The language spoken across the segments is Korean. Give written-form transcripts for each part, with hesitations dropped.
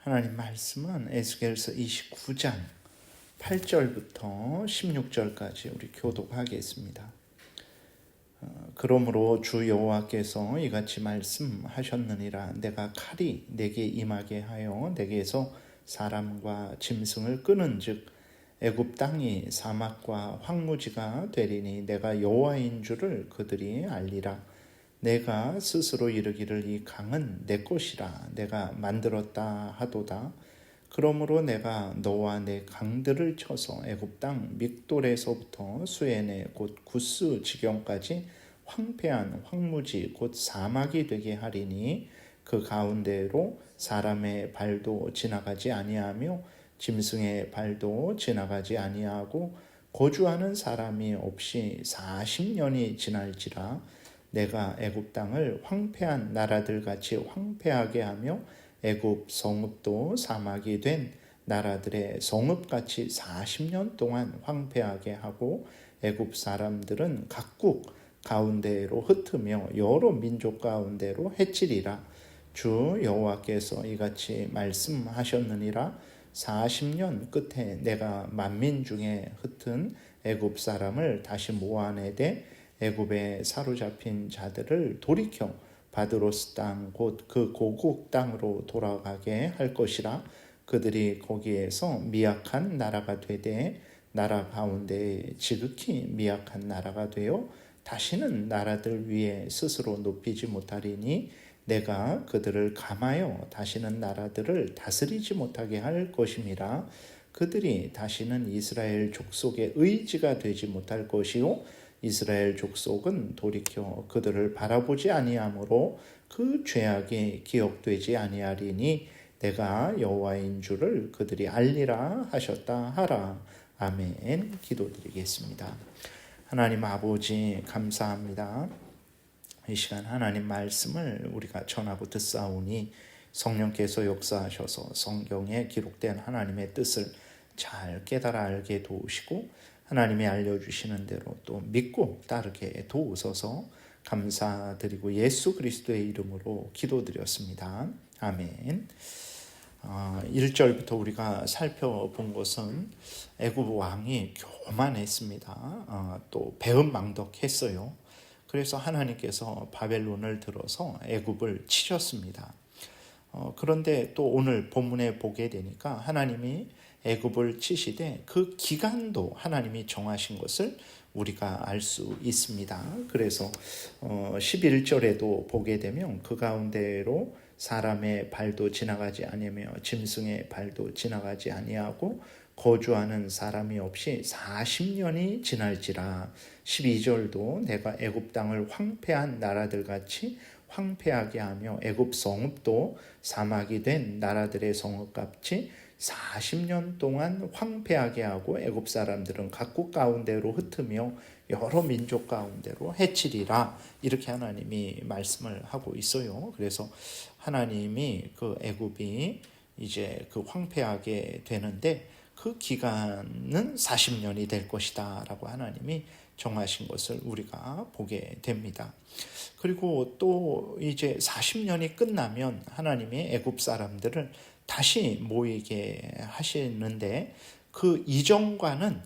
하나님 말씀은 에스겔서 29장 8절부터 16절까지 우리 교독하겠습니다. 그러므로 주 여호와께서 이같이 말씀하셨느니라. 내가 칼이 내게 임하게 하여 내게서 사람과 짐승을 끄는즉 애굽 땅이 사막과 황무지가 되리니 내가 여호와인 줄을 그들이 알리라. 내가 스스로 이르기를 이 강은 내 것이라 내가 만들었다 하도다. 그러므로 내가 너와 내 강들을 쳐서 애굽 땅 믹돌에서부터 수에네 곧 구스 지경까지 황폐한 황무지 곧 사막이 되게 하리니 그 가운데로 사람의 발도 지나가지 아니하며 짐승의 발도 지나가지 아니하고 거주하는 사람이 없이 40년이 지날지라. 내가 애굽 땅을 황폐한 나라들 같이 황폐하게 하며 애굽 성읍도 사막이 된 나라들의 성읍같이 40년 동안 황폐하게 하고 애굽 사람들은 각국 가운데로 흩으며 여러 민족 가운데로 해치리라. 주 여호와께서 이같이 말씀하셨느니라. 40년 끝에 내가 만민 중에 흩은 애굽 사람을 다시 모아내되 애굽에 사로잡힌 자들을 돌이켜 바드로스 땅 곧 그 고국 땅으로 돌아가게 할 것이라. 그들이 거기에서 미약한 나라가 되되 나라 가운데 지극히 미약한 나라가 되어 다시는 나라들 위에 스스로 높이지 못하리니 내가 그들을 감하여 다시는 나라들을 다스리지 못하게 할 것임이라. 그들이 다시는 이스라엘 족속의 의지가 되지 못할 것이요 이스라엘 족속은 돌이켜 그들을 바라보지 아니하므로 그 죄악이 기억되지 아니하리니 내가 여호와인 줄을 그들이 알리라 하셨다 하라. 아멘. 기도드리겠습니다. 하나님 아버지 감사합니다. 이 시간 하나님 말씀을 우리가 전하고 듣사오니 성령께서 역사하셔서 성경에 기록된 하나님의 뜻을 잘 깨달아 알게 도우시고 하나님이 알려주시는 대로 또 믿고 따르게 도우소서. 감사드리고 예수 그리스도의 이름으로 기도드렸습니다. 아멘. 1절부터 우리가 살펴본 것은 애굽 왕이 교만했습니다. 또 배은망덕했어요. 그래서 하나님께서 바벨론을 들어서 애굽을 치셨습니다. 그런데 또 오늘 본문에 보게 되니까 하나님이 애굽을 치시되 그 기간도 하나님이 정하신 것을 우리가 알 수 있습니다. 그래서 11절에도 보게 되면 그 가운데로 사람의 발도 지나가지 아니하며 짐승의 발도 지나가지 아니하고 거주하는 사람이 없이 40년이 지날지라. 12절도 내가 애굽 땅을 황폐한 나라들 같이 황폐하게 하며 애굽 성읍도 사막이 된 나라들의 성읍같이 40년 동안 황폐하게 하고 애굽 사람들은 각국 가운데로 흩으며 여러 민족 가운데로 해치리라. 이렇게 하나님이 말씀을 하고 있어요. 그래서 하나님이 그 애굽이 이제 그 황폐하게 되는데 그 기간은 40년이 될 것이다 라고 하나님이 정하신 것을 우리가 보게 됩니다. 그리고 또 이제 40년이 끝나면 하나님이 애굽 사람들을 다시 모이게 하시는데 그 이전과는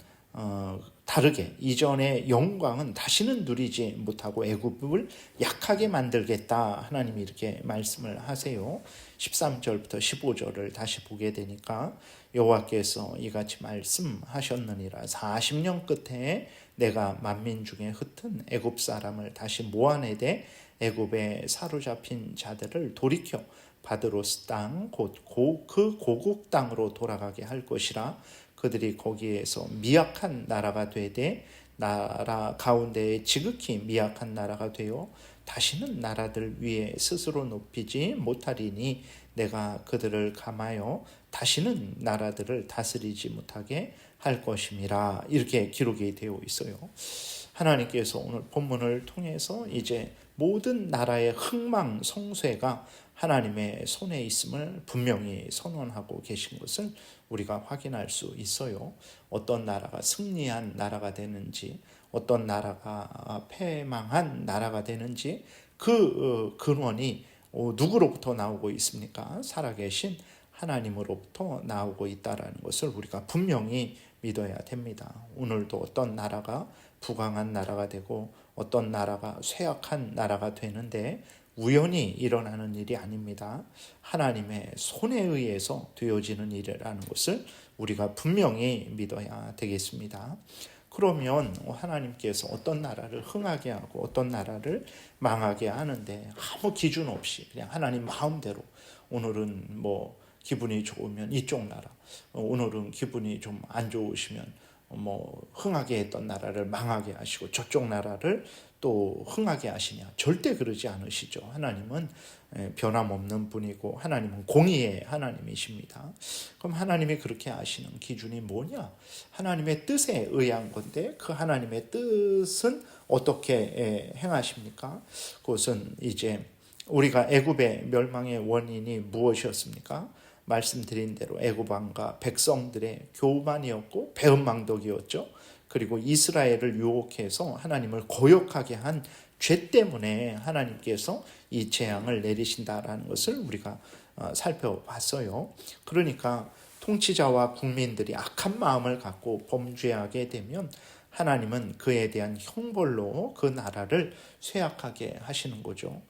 다르게 이전의 영광은 다시는 누리지 못하고 애굽을 약하게 만들겠다. 하나님이 이렇게 말씀을 하세요. 13절부터 15절을 다시 보게 되니까 여호와께서 이같이 말씀하셨느니라. 40년 끝에 내가 만민 중에 흩은 애굽 사람을 다시 모아내되 애굽에 사로잡힌 자들을 돌이켜 바드로스 땅 곧 그 고국 땅으로 돌아가게 할 것이라. 그들이 거기에서 미약한 나라가 되되 나라 가운데에 지극히 미약한 나라가 되어 다시는 나라들 위에 스스로 높이지 못하리니 내가 그들을 감하여 다시는 나라들을 다스리지 못하게 할 것임이라. 이렇게 기록이 되어 있어요. 하나님께서 오늘 본문을 통해서 이제 모든 나라의 흥망성쇠가 하나님의 손에 있음을 분명히 선언하고 계신 것을 우리가 확인할 수 있어요. 어떤 나라가 승리한 나라가 되는지, 어떤 나라가 패망한 나라가 되는지 그 근원이 누구로부터 나오고 있습니까? 살아계신 하나님으로부터 나오고 있다라는 것을 우리가 분명히 믿어야 됩니다. 오늘도 어떤 나라가 부강한 나라가 되고 어떤 나라가 쇠약한 나라가 되는데 우연히 일어나는 일이 아닙니다. 하나님의 손에 의해서 되어지는 일이라는 것을 우리가 분명히 믿어야 되겠습니다. 그러면 하나님께서 어떤 나라를 흥하게 하고 어떤 나라를 망하게 하는데 아무 기준 없이 그냥 하나님 마음대로, 오늘은 뭐 기분이 좋으면 이쪽 나라, 오늘은 기분이 좀 안 좋으시면 뭐 흥하게 했던 나라를 망하게 하시고 저쪽 나라를 또 흥하게 하시냐? 절대 그러지 않으시죠. 하나님은 변함없는 분이고 하나님은 공의의 하나님이십니다. 그럼 하나님이 그렇게 하시는 기준이 뭐냐? 하나님의 뜻에 의한 건데 그 하나님의 뜻은 어떻게 행하십니까? 그것은 이제 우리가 애굽의 멸망의 원인이 무엇이었습니까? 말씀드린 대로 애굽 왕과 백성들의 교만이었고 배은망덕이었죠. 그리고 이스라엘을 유혹해서 하나님을 거역하게 한 죄 때문에 하나님께서 이 재앙을 내리신다라는 것을 우리가 살펴봤어요. 그러니까 통치자와 국민들이 악한 마음을 갖고 범죄하게 되면 하나님은 그에 대한 형벌로 그 나라를 쇠약하게 하시는 거죠.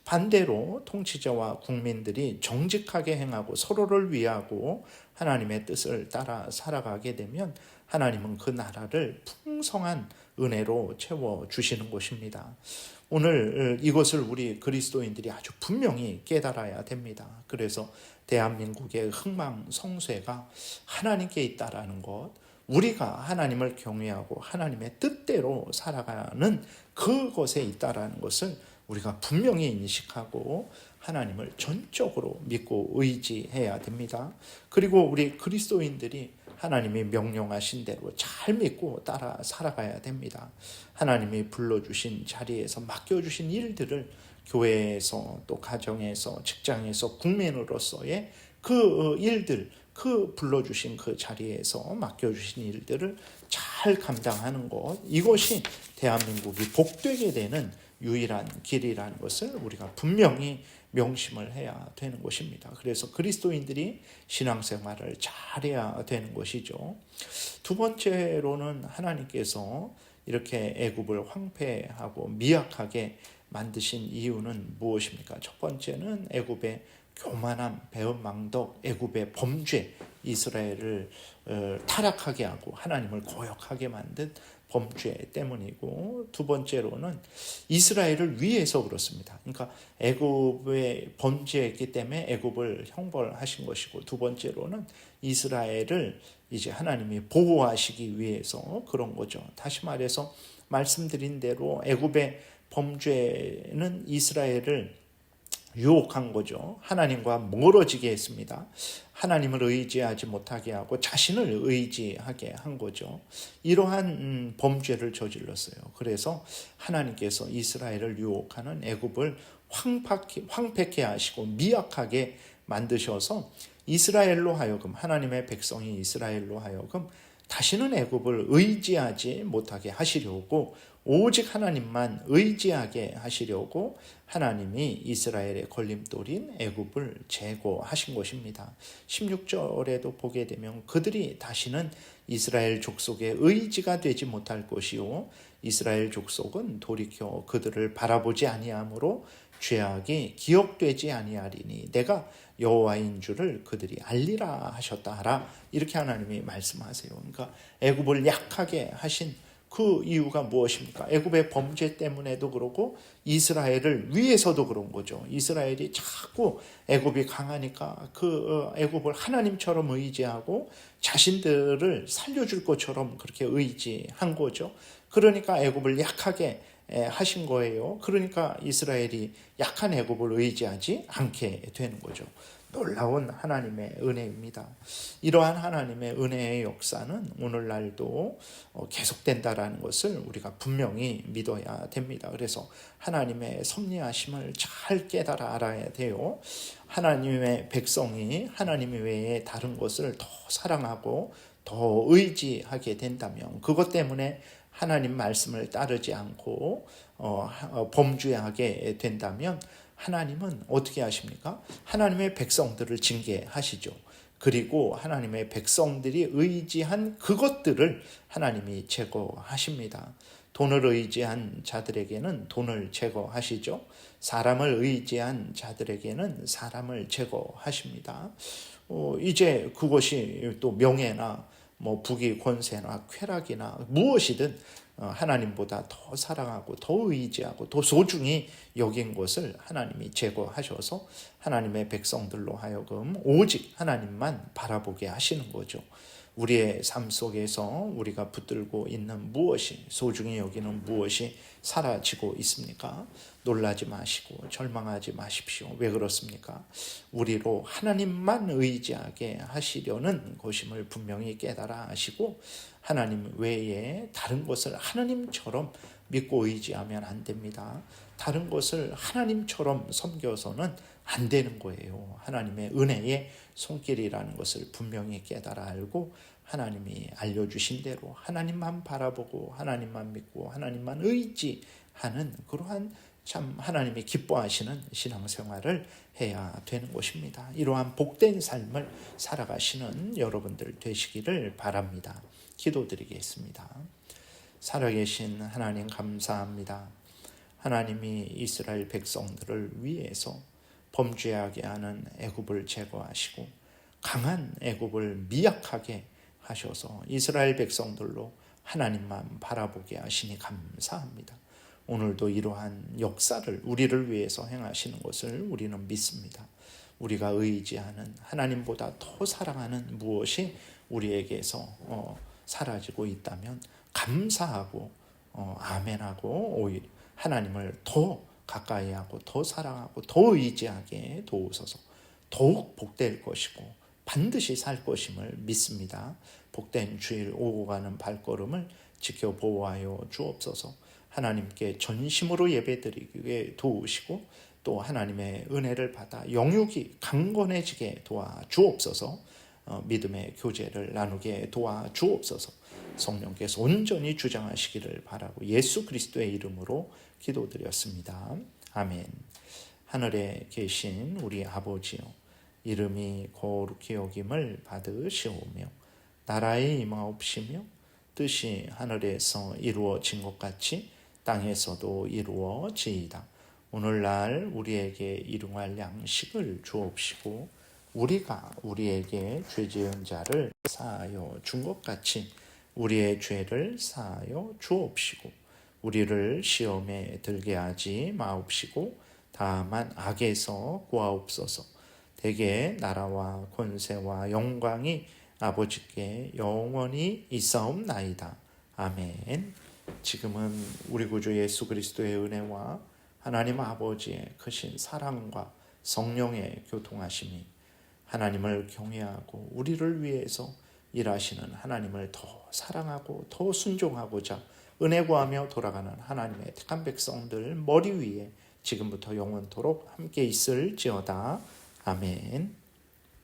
반대로 통치자와 국민들이 정직하게 행하고 서로를 위하고 하나님의 뜻을 따라 살아가게 되면 하나님은 그 나라를 풍성한 은혜로 채워주시는 것입니다. 오늘 이것을 우리 그리스도인들이 아주 분명히 깨달아야 됩니다. 그래서 대한민국의 흥망성쇠가 하나님께 있다라는 것, 우리가 하나님을 경외하고 하나님의 뜻대로 살아가는 그것에 있다라는 것을 우리가 분명히 인식하고 하나님을 전적으로 믿고 의지해야 됩니다. 그리고 우리 그리스도인들이 하나님이 명령하신 대로 잘 믿고 따라 살아가야 됩니다. 하나님이 불러주신 자리에서 맡겨주신 일들을 교회에서 또 가정에서 직장에서 국민으로서의 그 일들, 그 불러주신 그 자리에서 맡겨주신 일들을 잘 감당하는 것, 이것이 대한민국이 복되게 되는 유일한 길이라는 것을 우리가 분명히 명심을 해야 되는 것입니다. 그래서 그리스도인들이 신앙생활을 잘해야 되는 것이죠. 두 번째로는 하나님께서 이렇게 애굽을 황폐하고 미약하게 만드신 이유는 무엇입니까? 첫 번째는 애굽의 교만함, 배은망덕, 애굽의 범죄, 이스라엘을 타락하게 하고 하나님을 거역하게 만든 범죄 때문이고, 두 번째로는 이스라엘을 위해서 그렇습니다. 그러니까 애굽의 범죄했기 때문에 애굽을 형벌하신 것이고, 두 번째로는 이스라엘을 이제 하나님이 보호하시기 위해서 그런 거죠. 다시 말해서 말씀드린 대로 애굽의 범죄는 이스라엘을 유혹한 거죠. 하나님과 멀어지게 했습니다. 하나님을 의지하지 못하게 하고 자신을 의지하게 한 거죠. 이러한 범죄를 저질렀어요. 그래서 하나님께서 이스라엘을 유혹하는 애굽을 황폐케 하시고 미약하게 만드셔서 이스라엘로 하여금, 하나님의 백성이 이스라엘로 하여금 다시는 애굽을 의지하지 못하게 하시려고, 오직 하나님만 의지하게 하시려고 하나님이 이스라엘의 걸림돌인 애굽을 제거하신 것입니다. 16절에도 보게 되면 그들이 다시는 이스라엘 족속의 의지가 되지 못할 것이요 이스라엘 족속은 돌이켜 그들을 바라보지 아니하므로 죄악이 기억되지 아니하리니 내가 여호와인 줄을 그들이 알리라 하셨다 하라, 이렇게 하나님이 말씀하세요. 그러니까 애굽을 약하게 하신 그 이유가 무엇입니까? 애굽의 범죄 때문에도 그렇고 이스라엘을 위해서도 그런 거죠. 이스라엘이 자꾸 애굽이 강하니까 그 애굽을 하나님처럼 의지하고 자신들을 살려줄 것처럼 그렇게 의지한 거죠. 그러니까 애굽을 약하게 하신 거예요. 그러니까 이스라엘이 약한 애굽을 의지하지 않게 되는 거죠. 놀라운 하나님의 은혜입니다. 이러한 하나님의 은혜의 역사는 오늘날도 계속된다라는 것을 우리가 분명히 믿어야 됩니다. 그래서 하나님의 섭리하심을 잘 깨달아 알아야 돼요. 하나님의 백성이 하나님 외에 다른 것을 더 사랑하고 더 의지하게 된다면, 그것 때문에 하나님 말씀을 따르지 않고 범죄하게 된다면 하나님은 어떻게 하십니까? 하나님의 백성들을 징계하시죠. 그리고 하나님의 백성들이 의지한 그것들을 하나님이 제거하십니다. 돈을 의지한 자들에게는 돈을 제거하시죠. 사람을 의지한 자들에게는 사람을 제거하십니다. 이제 그것이 또 명예나 부귀 권세나 쾌락이나 무엇이든 하나님보다 더 사랑하고 더 의지하고 더 소중히 여긴 것을 하나님이 제거하셔서 하나님의 백성들로 하여금 오직 하나님만 바라보게 하시는 거죠. 우리의 삶 속에서 우리가 붙들고 있는 무엇이, 소중히 여기는 무엇이 사라지고 있습니까? 놀라지 마시고 절망하지 마십시오. 왜 그렇습니까? 우리로 하나님만 의지하게 하시려는 것임을 분명히 깨달아 하시고, 하나님 외에 다른 것을 하나님처럼 믿고 의지하면 안 됩니다. 다른 것을 하나님처럼 섬겨서는 안 되는 거예요. 하나님의 은혜의 손길이라는 것을 분명히 깨달아 알고, 하나님이 알려주신 대로 하나님만 바라보고 하나님만 믿고 하나님만 의지하는 그러한 참 하나님이 기뻐하시는 신앙생활을 해야 되는 것입니다. 이러한 복된 삶을 살아가시는 여러분들 되시기를 바랍니다. 기도드리겠습니다. 살아계신 하나님 감사합니다. 하나님이 이스라엘 백성들을 위해서 범죄하게 하는 애굽을 제거하시고 강한 애굽을 미약하게 하셔서 이스라엘 백성들로 하나님만 바라보게 하시니 감사합니다. 오늘도 이러한 역사를 우리를 위해서 행하시는 것을 우리는 믿습니다. 우리가 의지하는 하나님보다 더 사랑하는 무엇이 우리에게서 사라지고 있다면 감사하고 아멘하고 오히려 하나님을 더 가까이 하고 더 사랑하고 더 의지하게 도우소서. 더욱 복될 것이고 반드시 살 것임을 믿습니다. 복된 주일 오고 가는 발걸음을 지켜 보호하여 주옵소서. 하나님께 전심으로 예배드리게 도우시고 또 하나님의 은혜를 받아 영육이 강건해지게 도와 주옵소서. 믿음의 교제를 나누게 도와 주옵소서. 성령께서 온전히 주장하시기를 바라고 예수 그리스도의 이름으로 기도드렸습니다. 아멘. 하늘에 계신 우리 아버지요, 이름이 거룩히 여김을 받으시오며 나라의 임하옵시며 뜻이 하늘에서 이루어진 것 같이 땅에서도 이루어지이다. 오늘날 우리에게 일용할 양식을 주옵시고 우리가 우리에게 죄 지은 자를 사하여 준 것 같이 우리의 죄를 사하여 주옵시고 우리를 시험에 들게 하지 마옵시고 다만 악에서 구하옵소서. 대개 나라와 권세와 영광이 아버지께 영원히 있사옵나이다. 아멘. 지금은 우리 구주 예수 그리스도의 은혜와 하나님 아버지의 크신 사랑과 성령의 교통하심이 하나님을 경외하고 우리를 위해서 일하시는 하나님을 더 사랑하고 더 순종하고자 은혜 구하며 돌아가는 하나님의 택한 백성들 머리 위에 지금부터 영원토록 함께 있을지어다. 아멘.